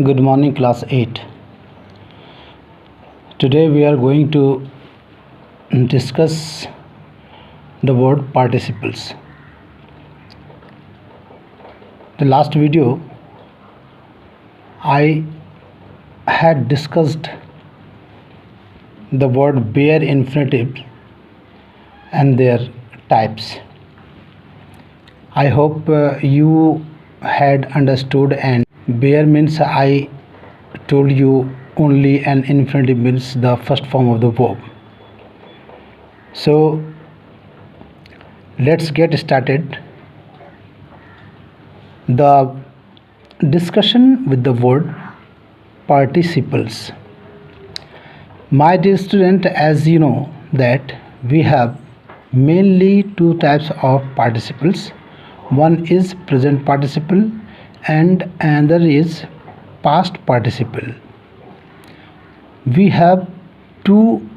Good morning, class 8. Today we are going to discuss the word participles. The last video I had discussed the word bare infinitive and their types. I hope you had understood, and bare means I told you only an infinitive means the first form of the verb. So let's get started. The discussion with the word participles. My dear student, as you know that we have mainly two types of participles. One is present participle and another is past participle. We have two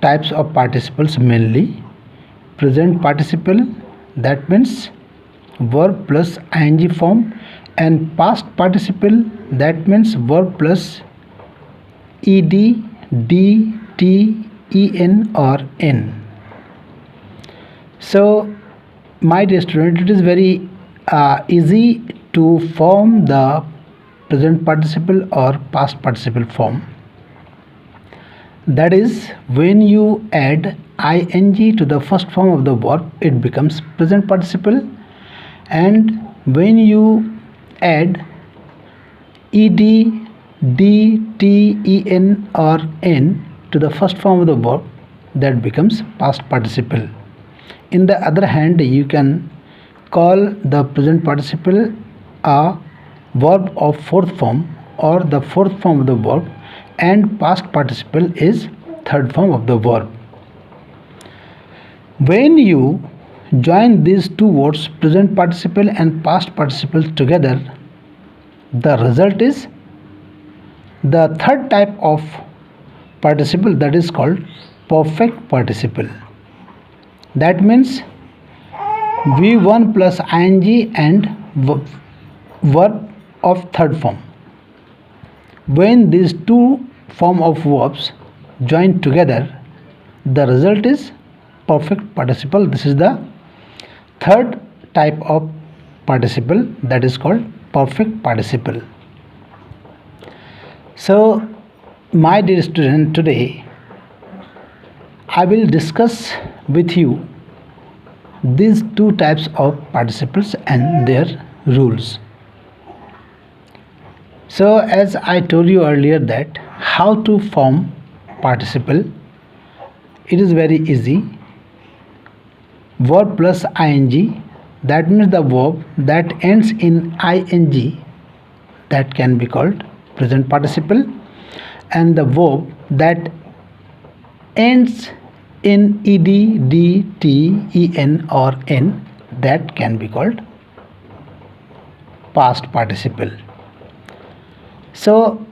types of participles mainly. Present participle, that means verb plus ing form, and past participle, that means verb plus ed, d, t, en or n. So my dear student, it is very easy to form the present participle or past participle form. That is, when you add ing to the first form of the verb, it becomes present participle, and when you add ed, d, t, en or n to the first form of the verb, that becomes past participle. In the other hand, you can call the present participle a verb of fourth form or the fourth form of the verb, and past participle is third form of the verb. When you join these two words, present participle and past participle, together, the result is the third type of participle, that is called perfect participle. That means v1 plus ing and verb of third form. When these two form of verbs join together, the result is perfect participle. This is the third type of participle, that is called perfect participle. So my dear student, today I will discuss with you these two types of participles and their rules. So as I told you earlier that how to form participle, it is very easy. Verb plus ing, that means the verb that ends in ing, that can be called present participle, and the verb that ends in ed, d, t, en or n, that can be called past participle. So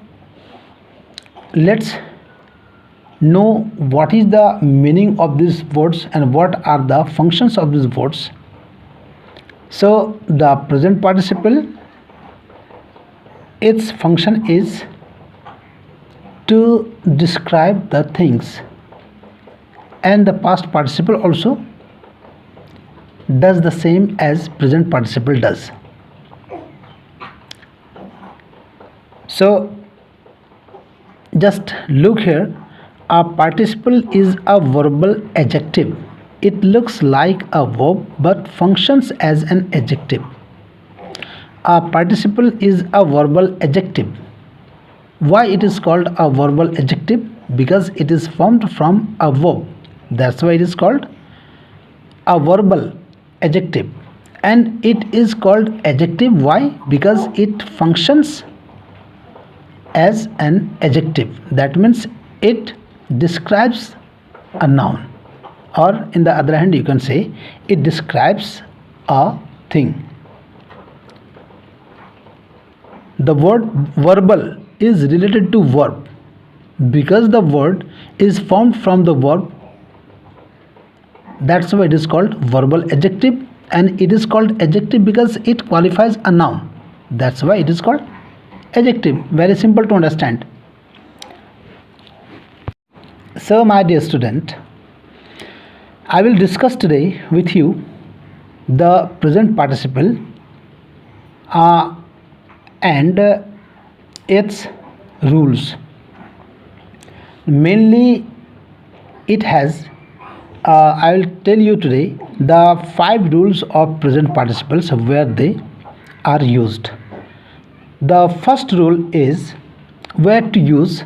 let's know what is the meaning of these words and what are the functions of these words. So the present participle, its function is to describe the things, and the past participle also does the same as present participle does. So just look here, a participle is a verbal adjective. It looks like a verb but functions as an adjective. A participle is a verbal adjective. Why it is called a verbal adjective? Because it is formed from a verb. That's why it is called a verbal adjective. And it is called adjective. Why? Because it functions as an adjective. That means it describes a noun, or in the other hand you can say it describes a thing. The word verbal is related to verb because the word is formed from the verb. That's why it is called verbal adjective, and it is called adjective because it qualifies a noun. That's why it is called adjective. Very simple to understand. So my dear student, I will discuss today with you the present participle and its rules. Mainly it has I will tell you today the 5 rules of present participles where they are used. The first rule is where to use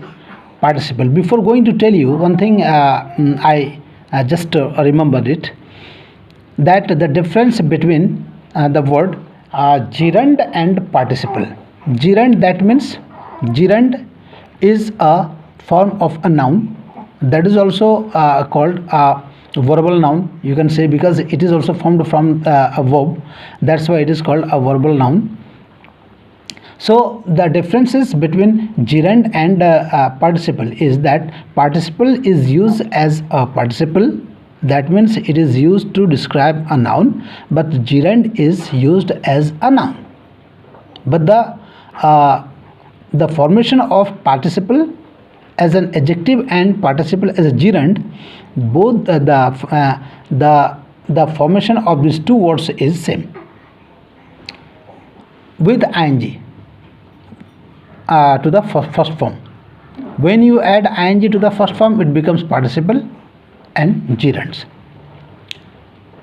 participle. Before going to tell you one thing, I just remembered it, that the difference between the word gerund and participle. Gerund, that means gerund is a form of a noun, that is also called a verbal noun, you can say, because it is also formed from a verb, that's why it is called a verbal noun. So the differences between gerund and participle is that participle is used as a participle, that means it is used to describe a noun, but gerund is used as a noun. But the formation of participle as an adjective and participle as a gerund, both the formation of these two words is same with ing to the first form. When you add ing to the first form, it becomes participle and gerunds.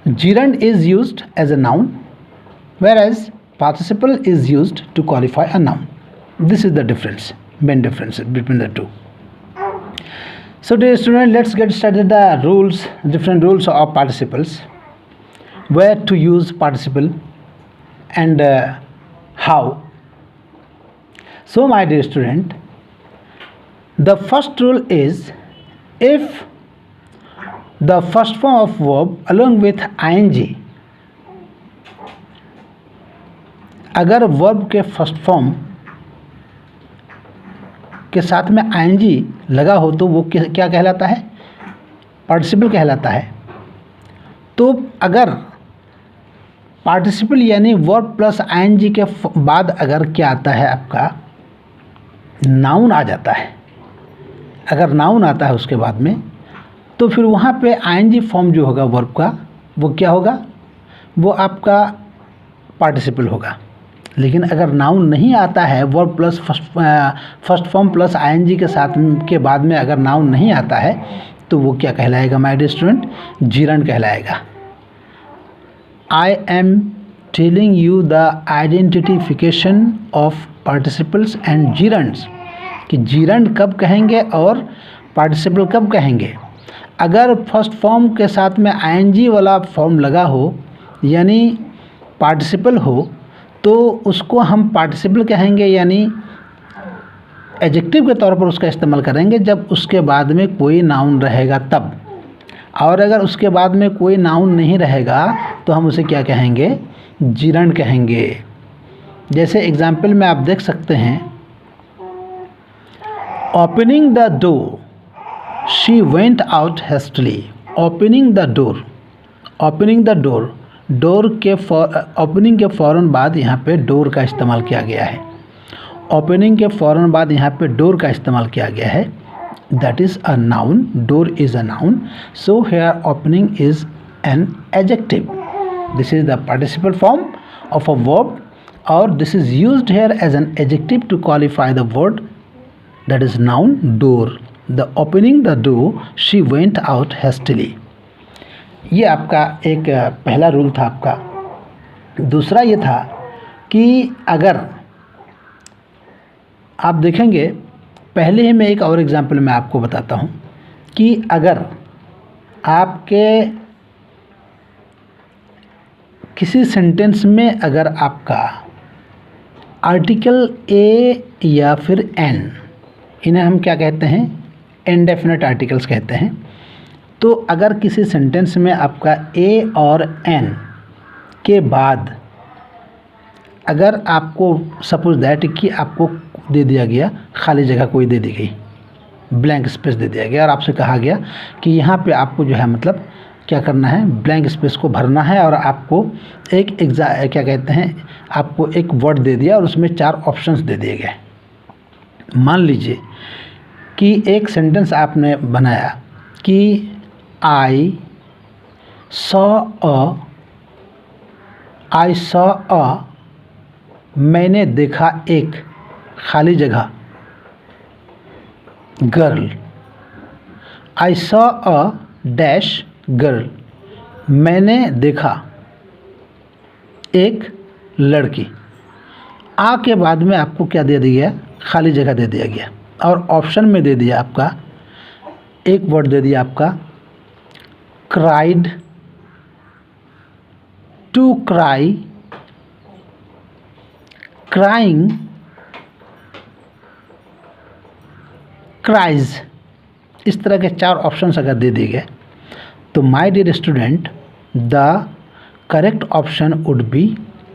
Gerund is used as a noun, whereas participle is used to qualify a noun. This is the difference, main difference between the two. So dear student, let's get started the rules, different rules of participles, where to use participle and how. So my dear student, the first rule is if the first form of verb along with ing, अगर verb के first form के साथ में ing लगा हो तो वो क्या कहलाता है? पार्टिसिपल कहलाता है. तो अगर पार्टिसिपल यानी वर्ब प्लस ing के बाद अगर क्या आता है, आपका नाउन आ जाता है, अगर नाउन आता है उसके बाद में, तो फिर वहाँ पे ing फॉर्म जो होगा वर्ब का, वो क्या होगा? वो आपका पार्टिसिपल होगा. लेकिन अगर नाउन नहीं आता है, verb plus first form plus ing के साथ के बाद में अगर नाउन नहीं आता है, तो वो क्या कहलाएगा माय डियर स्टूडेंट? gerund कहलाएगा. I am telling you the identification of participles and gerunds, कि gerund कब कहेंगे और participle कब कहेंगे. अगर फर्स्ट फॉर्म के साथ में ing वाला फॉर्म लगा हो, यानी पार्टिसिपल हो, तो उसको हम पार्टिसिपल कहेंगे, यानी एडजेक्टिव के तौर पर उसका इस्तेमाल करेंगे जब उसके बाद में कोई नाउन रहेगा तब. और अगर उसके बाद में कोई नाउन नहीं रहेगा तो हम उसे क्या कहेंगे? gerund कहेंगे. जैसे एग्जाम्पल में आप देख सकते हैं, opening the door she went out hastily. Opening the door, opening the door, door के ओपनिंग के फ़ौरन बाद यहाँ पे डोर का इस्तेमाल किया गया है. ओपनिंग के फ़ौरन बाद यहाँ पे डोर का इस्तेमाल किया गया है. That is a noun, door is a noun. So here opening is an adjective. This is the participle form of a verb, और this is used here as an adjective to qualify the word, that is noun door. The opening the door she went out hastily. ये आपका एक पहला rule था आपका. दूसरा ये था कि अगर आप देखेंगे, पहले ही मैं एक और एग्जांपल मैं आपको बताता हूँ कि अगर आपके किसी सेंटेंस में अगर आपका आर्टिकल ए या फिर एन, इन्हें हम क्या कहते हैं? इनडेफिनेट आर्टिकल्स कहते हैं. तो अगर किसी सेंटेंस में आपका ए और एन के बाद अगर आपको सपोज दैट कि आपको दे दिया गया, खाली जगह कोई दे दी गई, ब्लैंक स्पेस दे दिया गया, और आपसे कहा गया कि यहाँ पे आपको जो है मतलब क्या करना है? ब्लैंक स्पेस को भरना है, और आपको क्या कहते हैं, आपको एक वर्ड दे दिया और उसमें 4 ऑप्शंस दे दिए गए. मान लीजिए कि एक सेंटेंस आपने बनाया कि आई सॉ अ मैंने देखा एक खाली जगह girl. I saw a dash girl, मैंने देखा एक लड़की। आ के बाद में आपको क्या दे दिया, खाली जगह दे दिया गया और ऑप्शन में दे दिया आपका एक वर्ड दे दिया आपका cried, to cry, crying, cries. इस तरह के 4 ऑप्शंस अगर दे दिए गए तो my dear student the correct option would be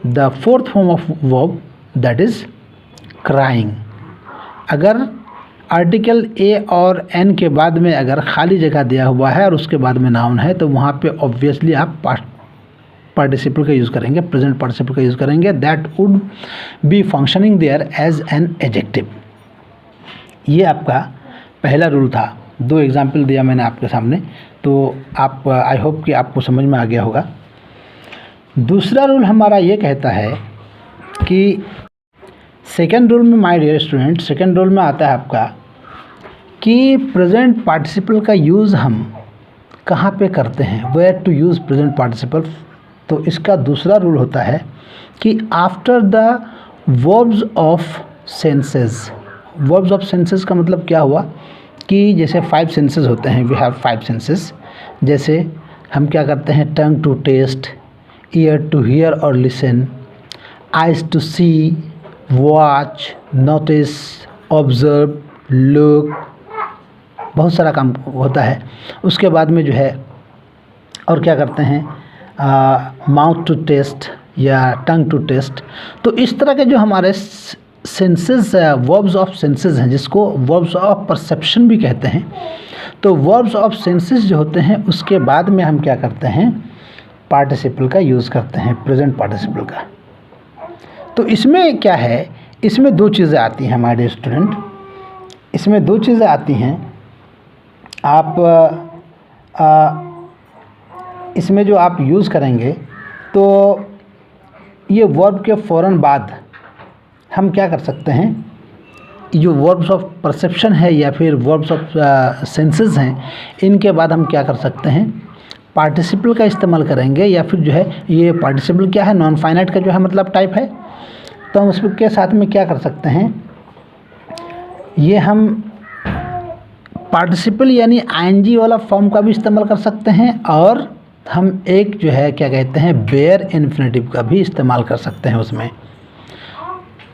the 4th form of verb that is crying. अगर आर्टिकल ए और एन के बाद में अगर खाली जगह दिया हुआ है और उसके बाद में नाउन है तो वहाँ पे ऑब्वियसली आप पार्टिसिपल का यूज़ करेंगे, प्रेजेंट पार्टिसिपल का यूज़ करेंगे, that would be functioning there as an adjective. ये आपका पहला रूल था। 2 एग्जाम्पल दिया मैंने आपके सामने, तो आप आई होप कि आपको समझ में आ गया होगा। दूसरा रूल हमारा ये कहता है कि सेकेंड रूल में my dear student, second rule में आता है आपका कि प्रेजेंट पार्टिसिपल का यूज़ हम कहाँ पे करते हैं, where to use present participle. तो इसका दूसरा रूल होता है कि after the verbs of senses. Verbs of senses का मतलब क्या हुआ कि जैसे 5 सेंसेस होते हैं, वी हैव 5 सेंसेस। जैसे हम क्या करते हैं, tongue to taste, ear to hear और listen, eyes to see, watch, notice, observe, look, बहुत सारा काम होता है। उसके बाद में जो है और क्या करते हैं, माउथ टू टेस्ट या टंग टू टेस्ट। तो इस तरह के जो हमारे सेंसेस, वर्ब्स ऑफ सेंसेस हैं, जिसको वर्ब्स ऑफ परसेप्शन भी कहते हैं। तो वर्ब्स ऑफ सेंसेस जो होते हैं उसके बाद में हम क्या करते हैं, पार्टिसिपल का यूज़ करते हैं, प्रेजेंट पार्टिसिपल का। तो इसमें क्या है, इसमें 2 चीज़ें आती हैं हमारे स्टूडेंट, इसमें 2 चीज़ें आती हैं। आप इसमें जो आप यूज़ करेंगे तो ये वर्ब के फ़ौरन बाद हम क्या कर सकते हैं, जो वर्ब्स ऑफ परसेप्शन है या फिर वर्ब्स ऑफ सेंसेस हैं, इनके बाद हम क्या कर सकते हैं, पार्टिसिपल का इस्तेमाल करेंगे। या फिर जो है ये पार्टिसिपल क्या है, नॉन फाइनाइट का जो है मतलब टाइप है। तो हम उसके साथ में क्या कर सकते हैं, ये हम पार्टिसिपल यानी आईएनजी वाला फॉर्म का भी इस्तेमाल कर सकते हैं और हम एक जो है क्या कहते हैं, बेयर इन्फिनेटिव का भी इस्तेमाल कर सकते हैं। उसमें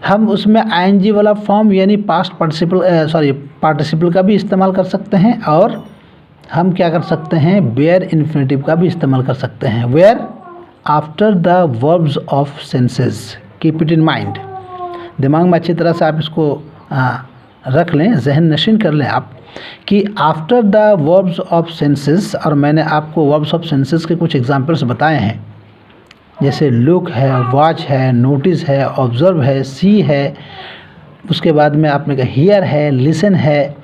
हम उसमें आईएनजी वाला फॉर्म यानी पास्ट पार्टिसिपल का भी इस्तेमाल कर सकते हैं और हम क्या कर सकते हैं, बेयर इन्फिनेटिव का भी इस्तेमाल कर सकते हैं। Where after the verbs of senses, keep it in mind. दिमाग में अच्छी तरह से आप इसको रख लें, जहन नशीन कर लें आप कि after the verbs of senses. और मैंने आपको वर्ब्स ऑफ सेंसेस के कुछ एग्जांपल्स बताए हैं, जैसे लुक है, वॉच है, नोटिस है, ऑब्जर्व है, सी है, उसके बाद में आपने कहा हियर है, लिसन है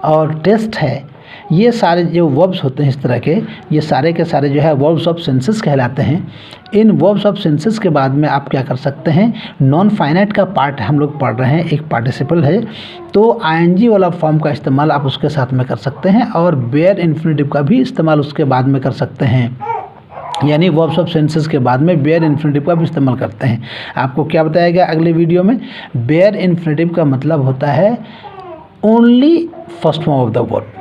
और टेस्ट है। ये सारे जो वर्ब्स होते हैं इस तरह के, ये सारे के सारे जो है वर्ब्स ऑफ सेंसेस कहलाते हैं। इन वर्ब्स ऑफ सेंसेस के बाद में आप क्या कर सकते हैं, नॉन फाइनाइट का पार्ट हम लोग पढ़ रहे हैं, एक पार्टिसिपल है, तो आईएनजी वाला फॉर्म का इस्तेमाल आप उसके साथ में कर सकते हैं और बेयर इन्फिनेटिव का भी इस्तेमाल उसके बाद में कर सकते हैं। यानी वर्ब्स ऑफ सेंसेस के बाद में बेयर इन्फिनेटिव का भी इस्तेमाल करते हैं। आपको क्या बताया गया अगले वीडियो में, बेयर इन्फिनेटिव का मतलब होता है only first form of the verb.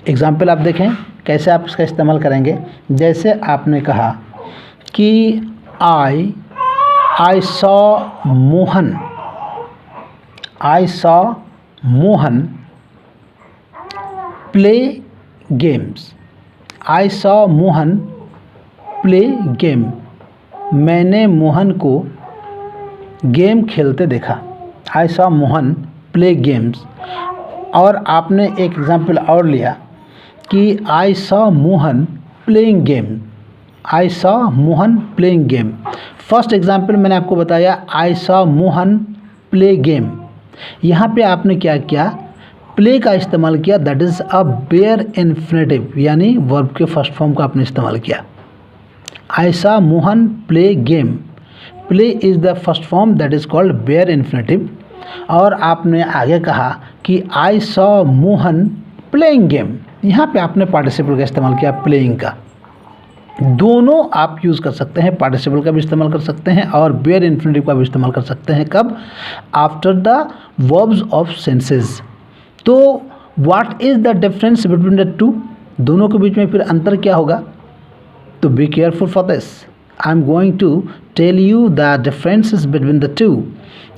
Example आप देखें कैसे आप इसका इस्तेमाल करेंगे। जैसे आपने कहा कि I saw Mohan play games. I saw Mohan play game, मैंने मोहन को गेम खेलते देखा। I saw Mohan play games. और आपने एक एग्जाम्पल और लिया कि I saw Mohan playing game. I saw Mohan playing game. First example मैंने आपको बताया I saw Mohan play game, यहाँ पे आपने क्या किया, प्ले का इस्तेमाल किया, that is a bare infinitive, यानी वर्ब के फर्स्ट फॉर्म का आपने इस्तेमाल किया। I saw Mohan play game, play is the first form that is called bare infinitive. और आपने आगे कहा कि I saw Mohan playing game, यहाँ पे आपने पार्टिसिपल का इस्तेमाल किया, प्लेइंग का। दोनों आप यूज़ कर सकते हैं, पार्टिसिपल का भी इस्तेमाल कर सकते हैं और बेयर इन्फिनेटिव का भी इस्तेमाल कर सकते हैं। कब? After the verbs of senses. तो what is the difference between the two, दोनों के बीच में फिर अंतर क्या होगा? तो be careful for this, I am going to tell you the differences between the two,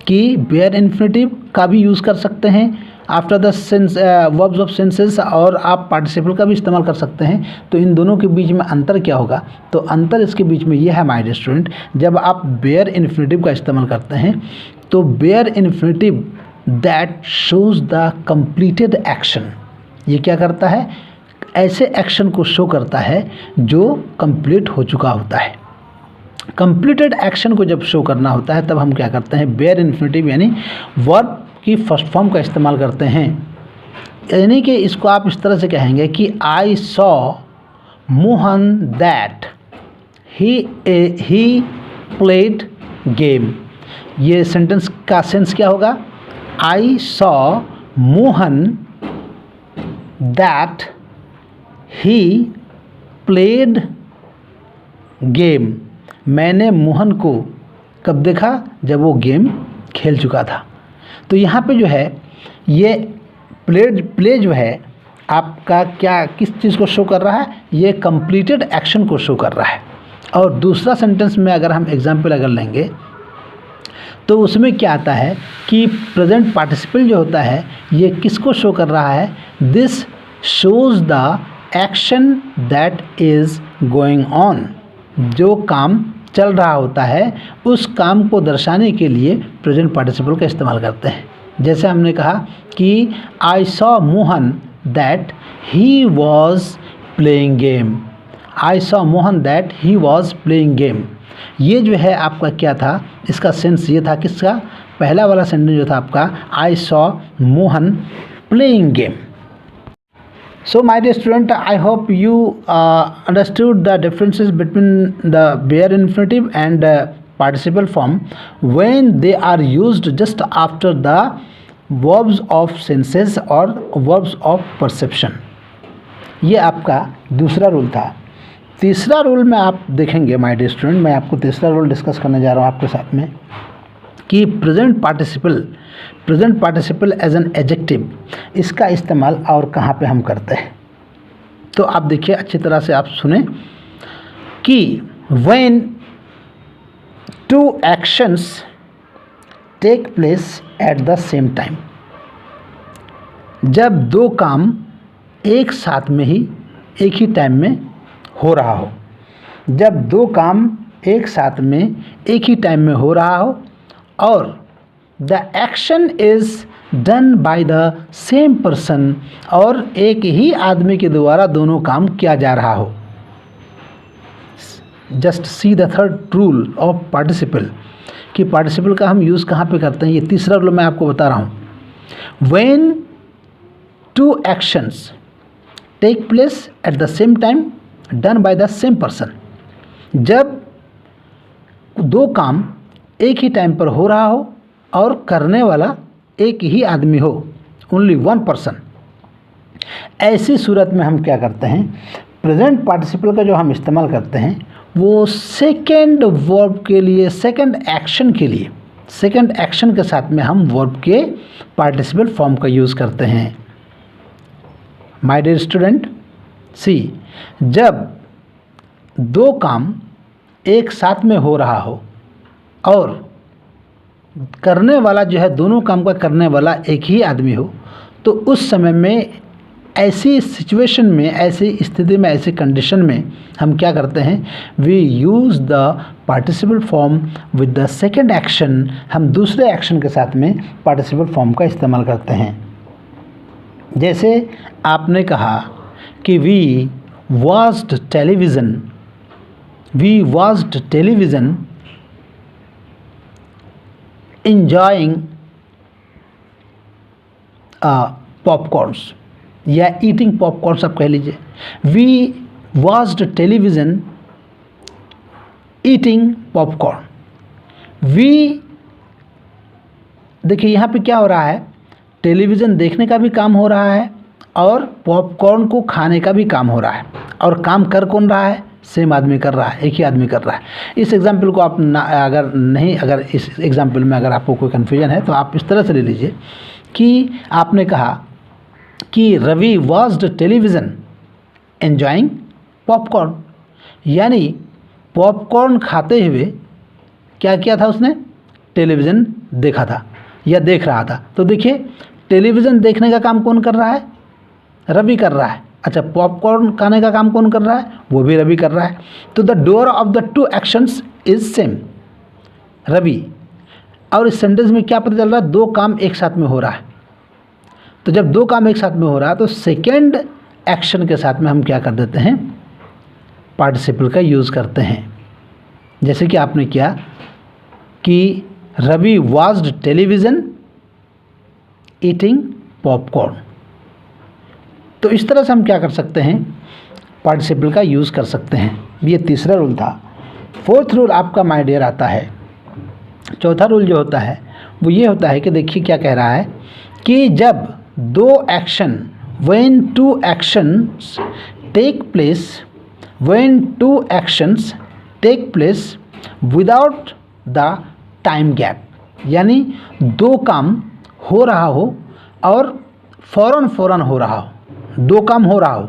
कि बेयर इन्फिनेटिव का भी यूज़ कर सकते हैं after the sense verbs of senses, और आप पार्टिसिपल का भी इस्तेमाल कर सकते हैं। तो इन दोनों के बीच में अंतर क्या होगा? तो अंतर इसके बीच में यह है माय डियर स्टूडेंट, जब आप बेयर इन्फिनेटिव का इस्तेमाल करते हैं तो bare infinitive that shows the completed action, ये क्या करता है? ऐसे एक्शन को शो करता है जो कंप्लीट हो चुका होता है। कंप्लीटेड एक्शन को जब शो करना होता है तब हम क्या करते हैं? बेयर इन्फिनेटिव यानी वर्ब की फर्स्ट फॉर्म का इस्तेमाल करते हैं। यानी कि इसको आप इस तरह से कहेंगे कि I saw Mohan that he played game. ये सेंटेंस का सेंस क्या होगा? आई saw Mohan that he played game. मैंने मोहन को कब देखा? जब वो गेम खेल चुका था। तो यहाँ पे जो है ये प्ले जो है आपका क्या, किस चीज़ को शो कर रहा है? ये कंप्लीटेड एक्शन को शो कर रहा है। और दूसरा सेंटेंस में अगर हम एग्जाम्पल अगर लेंगे तो उसमें क्या आता है कि प्रेजेंट पार्टिसिपल जो होता है ये किसको शो कर रहा है? This shows the action that is going on, जो काम चल रहा होता है उस काम को दर्शाने के लिए प्रेजेंट पार्टिसिपल का इस्तेमाल करते हैं। जैसे हमने कहा कि I saw Mohan that he was playing game, I saw Mohan that he was playing game. ये जो है आपका क्या था? इसका सेंस ये था किसका? पहला वाला सेंटेंस जो था आपका आई saw Mohan playing game. So my dear student, I hope you understood the differences between the bare infinitive and participle form when they are used just after the verbs of senses or verbs of perception. ये आपका दूसरा rule था। तीसरा rule में आप देखेंगे my dear student, मैं आपको तीसरा रूल डिस्कस करने जा रहा हूँ आपके साथ में, कि present participle as an adjective, इसका इस्तेमाल और कहाँ पे हम करते हैं। तो आप देखिए अच्छी तरह से आप सुने कि when two actions take place at the same time, जब दो काम एक साथ में ही एक ही टाइम में हो रहा हो, जब दो काम एक साथ में एक ही टाइम में हो रहा हो और the action is done by the same person, और एक ही आदमी के द्वारा दोनों काम किया जा रहा हो। Just see the third rule of participle, कि पार्टिसिपल का हम यूज़ कहाँ पे करते हैं। ये तीसरा रूल मैं आपको बता रहा हूँ। When two actions take place at the same time done by the same person, जब दो काम एक ही टाइम पर हो रहा हो और करने वाला एक ही आदमी हो, ओनली वन पर्सन, ऐसी सूरत में हम क्या करते हैं? प्रेजेंट पार्टिसिपल का जो हम इस्तेमाल करते हैं वो सेकेंड वर्ब के लिए, सेकेंड एक्शन के लिए, सेकेंड एक्शन के साथ में हम वर्ब के पार्टिसिपल फॉर्म का यूज़ करते हैं। माय डियर स्टूडेंट, सी, जब दो काम एक साथ में हो रहा हो और करने वाला जो है, दोनों काम का करने वाला एक ही आदमी हो, तो उस समय में, ऐसी सिचुएशन में, ऐसी स्थिति में, ऐसी कंडीशन में हम क्या करते हैं? We use the participle form with the second action, हम दूसरे एक्शन के साथ में पार्टिसिपल फॉर्म का इस्तेमाल करते हैं। जैसे आपने कहा कि we watched television, we watched television enjoying popcorns या ईटिंग पॉपकॉर्न्स आप कह लीजिए। We watched television eating popcorn. We देखिए यहाँ पे क्या हो रहा है, टेलीविज़न देखने का भी काम हो रहा है और पॉपकॉर्न को खाने का भी काम हो रहा है। और काम कर कौन रहा है? सेम आदमी कर रहा है, एक ही आदमी कर रहा है। इस एग्जाम्पल को आप अगर इस एग्जाम्पल में अगर आपको कोई कन्फ्यूजन है तो आप इस तरह से ले लीजिए कि आपने कहा कि Ravi watched television enjoying popcorn, यानी पॉपकॉर्न खाते हुए क्या किया था उसने? टेलीविज़न देखा था या देख रहा था। तो देखिए टेलीविज़न देखने का काम कौन कर रहा है? रवि कर रहा है। अच्छा, पॉपकॉर्न खाने का काम कौन कर रहा है? वो भी रवि कर रहा है। तो the doer of the two actions is same, Ravi. और इस सेंटेंस में क्या पता चल रहा है? दो काम एक साथ में हो रहा है। तो जब दो काम एक साथ में हो रहा है तो सेकेंड एक्शन के साथ में हम क्या कर देते हैं? पार्टिसिपल का यूज़ करते हैं। जैसे कि आपने किया कि Ravi watched television eating popcorn. तो इस तरह से हम क्या कर सकते हैं? पार्टिसिपल का यूज़ कर सकते हैं। ये तीसरा रूल था। फोर्थ रूल आपका माय डियर आता है। चौथा रूल जो होता है वो ये होता है कि देखिए क्या कह रहा है कि जब दो action when two actions take place without the time gap, यानी दो काम हो रहा हो और फ़ौरन हो रहा हो, दो काम हो रहा हो।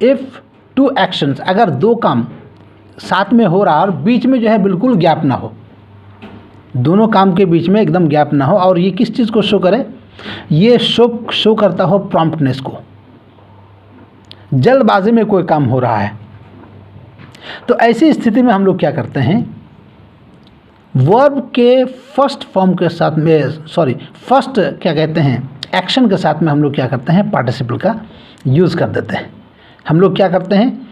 इफ़ टू एक्शंस, अगर दो काम साथ में हो रहा और बीच में जो है बिल्कुल गैप ना हो, दोनों काम के बीच में एकदम गैप ना हो। और ये किस चीज़ को शो करे? ये शो करता हो प्रॉम्प्टनेस को। जल्दबाजी में कोई काम हो रहा है तो ऐसी स्थिति में हम लोग क्या करते हैं? वर्ब के फर्स्ट फॉर्म के साथ में फर्स्ट क्या कहते हैं एक्शन के साथ में हम लोग क्या करते हैं? पार्टिसिपल का यूज़ कर देते हैं। हम लोग क्या करते हैं?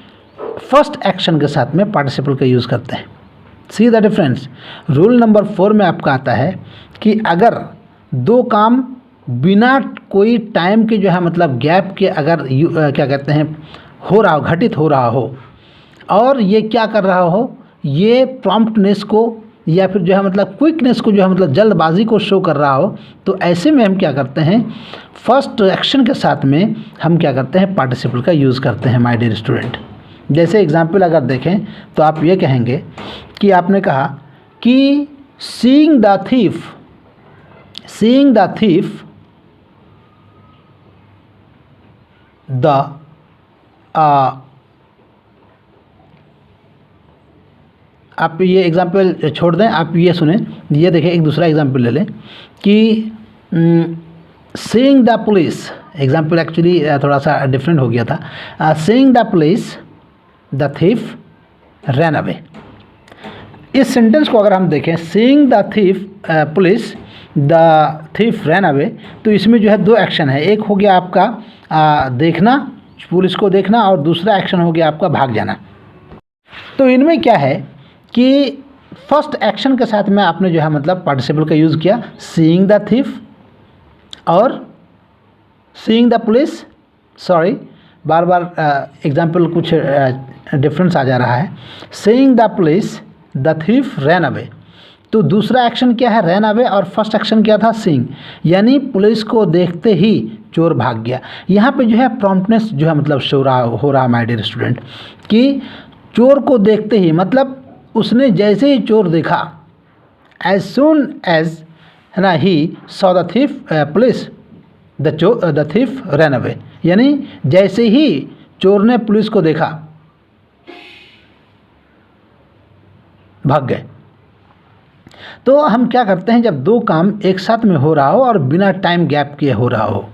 फर्स्ट एक्शन के साथ में पार्टिसिपल का यूज़ करते हैं। See the difference. Rule number 4 में आपका आता है कि अगर दो काम बिना कोई टाइम के जो है मतलब गैप के अगर क्या कहते हैं हो रहा हो, घटित हो रहा हो और ये क्या कर रहा हो? ये प्रॉम्प्टनेस को या फिर जो है मतलब क्विकनेस को जो है मतलब जल्दबाजी को शो कर रहा हो, तो ऐसे में हम क्या करते हैं? फर्स्ट एक्शन के साथ में हम क्या करते हैं? पार्टिसिपल का यूज़ करते हैं माय डियर स्टूडेंट। जैसे एग्जाम्पल अगर देखें तो आप ये कहेंगे कि आपने कहा कि सीइंग द thief आप ये एग्जाम्पल छोड़ दें, आप ये सुने। ये देखें, एक दूसरा एग्जाम्पल ले लें कि seeing the police, example actually थोड़ा सा डिफरेंट हो गया था। Seeing the police the thief ran away. इस सेंटेंस को अगर हम देखें, seeing the police the thief ran away, तो इसमें जो है दो एक्शन है। एक हो गया आपका देखना, पुलिस को देखना, और दूसरा एक्शन हो गया आपका भाग जाना। तो इनमें क्या है कि फर्स्ट एक्शन के साथ में आपने जो है मतलब पार्टिसिपल का यूज़ किया, सीइंग द थीफ और seeing the police. Bar bar example कुछ डिफरेंस आ जा रहा है। Seeing the police the thief ran away, तो दूसरा एक्शन क्या है? रैन अवे, और फर्स्ट एक्शन क्या था? सीइंग, यानी पुलिस को देखते ही चोर भाग गया। यहाँ पे जो है प्रॉम्प्टनेस जो है मतलब हो रहा माय डियर स्टूडेंट कि चोर को देखते ही मतलब उसने जैसे ही चोर देखा, एज सुन एज है ना he saw the thief police the thief ran away, यानी जैसे ही चोर ने पुलिस को देखा भाग गए। तो हम क्या करते हैं? जब दो काम एक साथ में हो रहा हो और बिना टाइम गैप किए हो रहा हो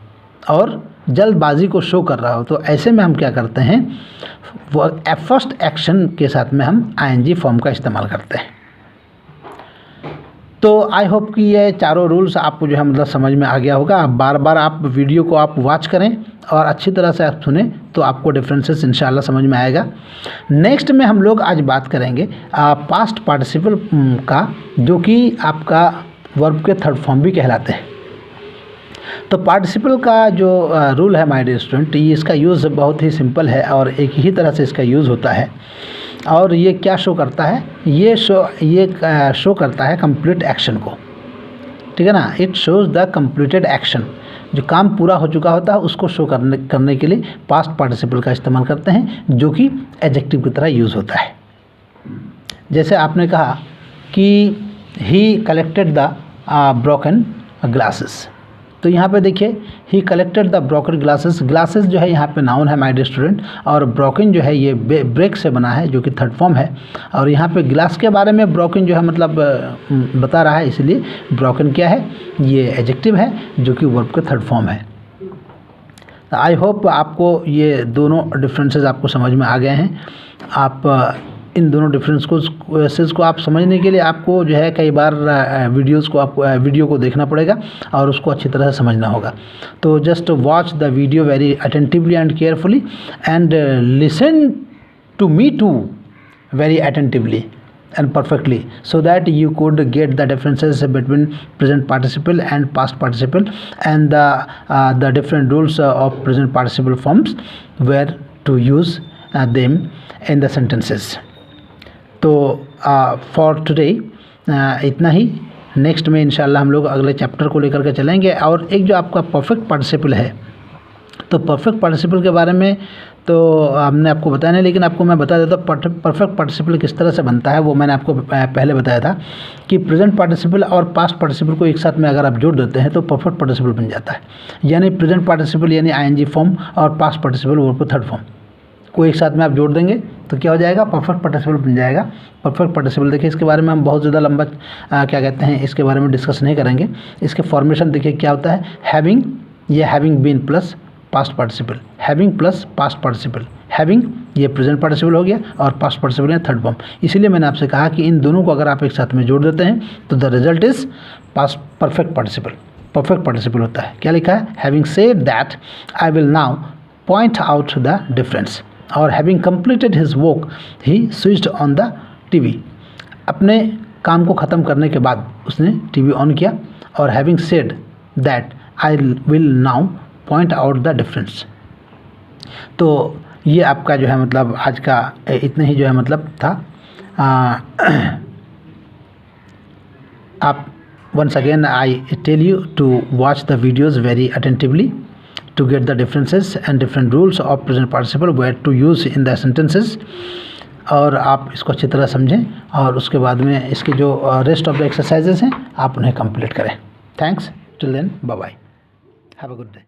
और जल्दबाजी को शो कर रहा हो, तो ऐसे में हम क्या करते हैं? वो फर्स्ट एक्शन के साथ में हम आईएनजी फॉर्म का इस्तेमाल करते हैं। तो आई होप कि ये चारों रूल्स आपको जो है मतलब समझ में आ गया होगा। आप बार बार आप वीडियो को आप वॉच करें और अच्छी तरह से आप सुने तो आपको डिफरेंसेस इंशाल्लाह समझ में आएगा। नेक्स्ट में हम लोग आज बात करेंगे पास्ट पार्टिसिपल का, जो कि आपका वर्ब के थर्ड फॉर्म भी कहलाते हैं। तो पार्टिसिपल का जो रूल है माय डियर स्टूडेंट, ये इसका यूज़ बहुत ही सिंपल है और एक ही तरह से इसका यूज़ होता है। और ये क्या शो करता है, ये शो करता है कंप्लीट एक्शन को, ठीक है ना। It shows the completed action, जो काम पूरा हो चुका होता है उसको शो करने के लिए पास्ट पार्टिसिपल का इस्तेमाल करते हैं, जो कि एडजेक्टिव की तरह यूज़ होता है। जैसे आपने कहा कि ही कलेक्टेड द ब्रोकन ग्लासेस, तो यहाँ पे देखिए ही collected the broken glasses. Glasses जो है यहाँ पे नाउन है माय डियर स्टूडेंट, और ब्रोकन जो है ये ब्रेक से बना है, जो कि थर्ड फॉर्म है। और यहाँ पे ग्लास के बारे में ब्रोकन जो है मतलब बता रहा है, इसलिए ब्रोकन क्या है, ये एडजेक्टिव है जो कि वर्ब का थर्ड फॉर्म है। आई होप आपको ये दोनों डिफरेंसेस आपको समझ में आ गए हैं। आप इन दोनों डिफरेंसेस को आप समझने के लिए आपको जो है कई बार वीडियो को देखना पड़ेगा और उसको अच्छी तरह से समझना होगा। तो just watch the video very attentively and carefully and listen to me to very attentively and perfectly, so that you could get the differences between present participle and past participle and the different rules of present participle forms, where to use them in the sentences. तो for today इतना ही। Next में इंशाल्लाह हम लोग अगले chapter को लेकर के चलेंगे। और एक जो आपका परफेक्ट पार्टिसिपल है, तो परफेक्ट पार्टिसिपल के बारे में तो हमने आपको बताया नहीं, लेकिन आपको मैं बता देता हूँ परफेक्ट पार्टिसिपल किस तरह से बनता है। वो मैंने आपको पहले बताया था कि प्रेजेंट पार्टिसिपल और पास्ट पार्टिसिपल को एक साथ में अगर आप जोड़ देते हैं तो परफेक्ट पार्टिसिपल बन जाता है। यानी प्रेजेंट पार्टिसिपल यानी आईएनजी फॉर्म और पास्ट पार्टिसिपल वर्ब को थर्ड फॉर्म को एक साथ में आप जोड़ देंगे तो क्या हो जाएगा, परफेक्ट पार्टिसिपल बन जाएगा। परफेक्ट पार्टिसिपल देखिए, इसके बारे में हम बहुत ज़्यादा लंबा क्या कहते हैं इसके बारे में डिस्कस नहीं करेंगे। इसके फॉर्मेशन देखिए क्या होता है, हैविंग, ये having been plus past participle, having plus past participle, having ये प्रेजेंट पार्टिसिपल हो गया और पास्ट पार्टिसिपल है थर्ड फॉर्म। इसीलिए मैंने आपसे कहा कि इन दोनों को अगर आप एक साथ में जोड़ देते हैं तो the result is past perfect participle. Perfect participle होता है, क्या लिखा है, having said that I will now point out the difference, और having completed his work he switched on the TV. अपने काम को ख़त्म करने के बाद उसने टीवी ऑन किया, और having said that I will now point out the difference. तो ये आपका जो है मतलब आज का इतने ही जो है मतलब था। आप once again I tell you to watch the videos very attentively to get the differences and different rules of present participle where to use in the sentences, और आप इसको अच्छी तरह समझें और उसके बाद में इसके जो रेस्ट ऑफ द एक्सरसाइजेस हैं आप उन्हें कंप्लीट करें। Thanks, till then, bye bye, have a good day.